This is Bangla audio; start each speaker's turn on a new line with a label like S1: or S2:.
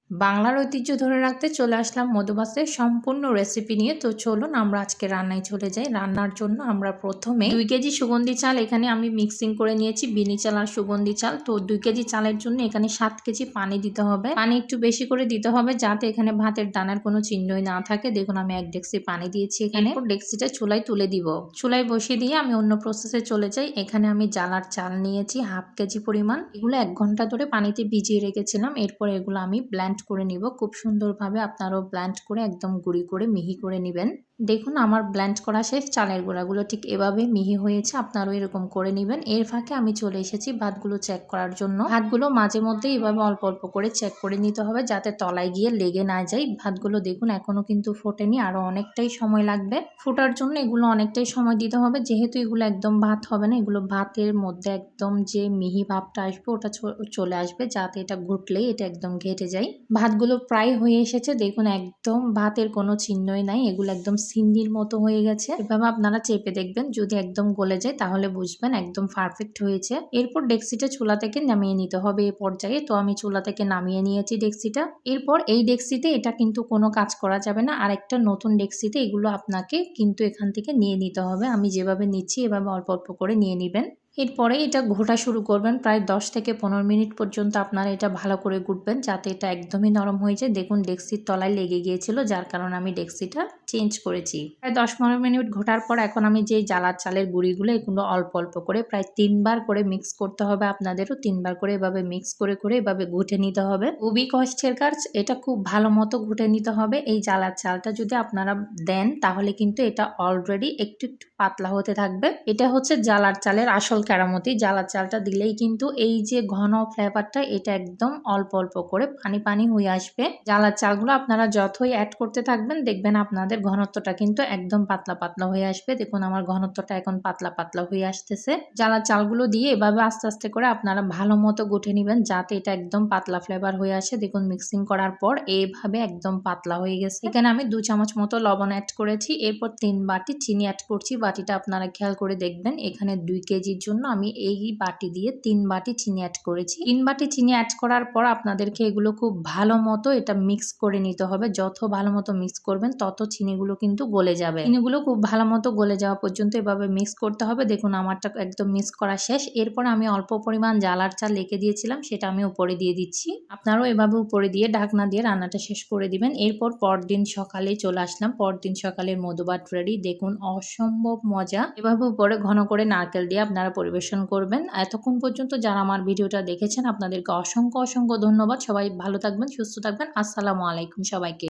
S1: বাংলার ঐতিহ্য ধরে রাখতে চলে আসলাম মধুবাসের সম্পূর্ণ রেসিপি নিয়ে। তো চলুন আমরা আজকে রান্নায় চলে যাই। রান্নার জন্য আমরা প্রথমে 2 কেজি সুগন্ধি চাল এখানে আমি মিক্সিং করে নিয়েছি, বিনি চাল আর সুগন্ধি চাল। তো 2 কেজি চালের জন্য এখানে 7 কেজি পানি দিতে হবে। পানি একটু বেশি করে দিতে হবে যাতে এখানে ভাতের দানার কোনো চিহ্নই না থাকে। দেখুন আমি 1 ডেক্সি পানি দিয়েছি এখানে। ডেক্সিটা চুলায় তুলে দিব। চুলায় বসিয়ে দিয়ে আমি অন্য প্রসেসে চলে যাই। এখানে আমি জালার চাল নিয়েছি 1/2 কেজি পরিমাণ। এগুলো 1 ঘন্টা ধরে পানিতে ভিজিয়ে রেখেছিলাম। এরপর এগুলো আমি ব্লেন্ড করে নিব খুব সুন্দরভাবে। আপনারাও ব্লেন্ড করে একদম গুঁড়ি করে মিহি করে নেবেন। দেখুন আমার ব্লেন্ড করা শেষ। চালের গুঁড়াগুলো ঠিক এভাবে মিহি হয়েছে, আপনারাও এরকম করে নেবেন। এর ফাঁকে আমি চলে এসেছি ভাতগুলো চেক করার জন্য। ভাতগুলো মাঝে মধ্যে এভাবে অল্প অল্প করে চেক করে নিতে হবে যাতে তলায় গিয়ে লেগে না যায়। ভাতগুলো দেখুন এখনো কিন্তু ফোটেনি, আরো অনেকটাই সময় লাগবে ফোটার জন্য। এগুলো অনেকটাই সময় দিতে হবে যেহেতু এগুলো একদম ভাত হবে না, এগুলো ভাতের মধ্যে একদম যে মিহি ভাবটা আসবে ওটা চলে আসবে, যাতে এটা ঘুটলেই এটা একদম ঘেটে যায়। ভাতগুলো প্রায় হয়ে এসেছে, দেখুন একদম ভাতের কোনো চিহ্নই নাই, এগুলো একদম সিন্নির মতো হয়ে গেছে। এভাবে আপনারা চেপে দেখবেন, যদি একদম গলে যায় তাহলে বুঝবেন একদম পারফেক্ট হয়েছে। এরপর ডেক্সিটা চুলা থেকে নামিয়ে নিতে হবে এই পর্যায়ে। তো আমি চুলা থেকে নামিয়ে নিয়েছি ডেক্সিটা। এরপর এই ডেক্সিতে এটা কিন্তু কোনো কাজ করা যাবে না, আর একটা নতুন ডেক্সিতে এগুলো আপনাকে কিন্তু এখান থেকে নিয়ে নিতে হবে। আমি যেভাবে নিচ্ছি এভাবে অল্প অল্প করে নিয়ে নেবেন। এরপরে এটা ঘোটা শুরু করবেন। প্রায় 10 থেকে 15 মিনিট পর্যন্ত আপনারা এটা ভালো করে ঘুটবেন যাতে এটা একদমই নরম হয়ে যায়। দেখুন ডেক্সির তলায় লেগে গিয়েছিল, যার কারণে আমি ডেক্সিটা চেঞ্জ করেছি। প্রায় 10-15 মিনিট ঘোটার পর এখন আমি যে জালার চালের গুঁড়িগুলো এগুলো অল্প অল্প করে প্রায় 3 বার করে মিক্স করতে হবে। আপনাদেরও 3 বার করে এভাবে মিক্স করে করে এভাবে ঘুটে নিতে হবে। খুবই কষ্টের কাজ, এটা খুব ভালো মতো ঘুটে নিতে হবে। এই জালার চালটা যদি আপনারা দেন তাহলে কিন্তু এটা অলরেডি একটু একটু পাতলা হতে থাকবে। এটা হচ্ছে জালার চালের আসল কেরামতি। জালার চালটা দিলেই কিন্তু এই যে ঘন ফ্লেভারটা এটা একদম অল্প অল্প করে পানি পানি হয়ে আসবে। জালার চালগুলো আপনারা যতই অ্যাড করতে থাকবেন দেখবেন আপনাদের ঘনত্বটা কিন্তু একদম পাতলা পাতলা হয়ে আসবে। দেখুন আমার ঘনত্বটা এখন পাতলা পাতলা হয়ে আসতেছে। জালার চালগুলো দিয়ে এভাবে আস্তে আস্তে করে আপনারা ভালো মতো গুটে নেবেন যাতে এটা একদম পাতলা ফ্লেভার হয়ে আসে। দেখুন মিক্সিং করার পর এইভাবে একদম পাতলা হয়ে গেছে। এখানে আমি 2 চামচ মতো লবণ অ্যাড করেছি। এরপর 3 বাটি চিনি অ্যাড করছি। বাটিটা আপনারা খেয়াল করে দেখবেন, এখানে 2 কেজির জন্য আমি এই বাটি দিয়ে 3 বাটি চিনি অ্যাড করেছি। 3 বাটি চিনি অ্যাড করার পর আপনাদেরকে এগুলো খুব ভালো মতো এটা মিক্স করে নিতে হবে। যত ভালো মতো মিক্স করবেন তত চিনিগুলো কিন্তু গলে যাবে। চিনিগুলো খুব ভালো মতো গলে যাওয়া পর্যন্ত এভাবে মিক্স করতে হবে। দেখুন আমারটা একদম মিক্স করা শেষ। এরপর আমি অল্প পরিমাণ জালার চাল রেখে দিয়েছিলাম, সেটা আমি উপরে দিয়ে দিচ্ছি। আপনারাও এভাবে উপরে দিয়ে ঢাকনা দিয়ে রান্নাটা শেষ করে দিবেন। এরপর পরদিন সকালে চলে আসলাম। পরদিন সকালের মধুভাত রেডি। দেখুন অসম্ভব মজা। এভাবে উপরে ঘন করে নারকেল দিয়ে আপনারা পরিবেশন করবেন। এতক্ষণ পর্যন্ত যারা আমার ভিডিওটা দেখেছেন আপনাদেরকে অসংখ্য অসংখ্য ধন্যবাদ। সবাই ভালো থাকবেন, সুস্থ থাকবেন। আসসালামু আলাইকুম সবাইকে।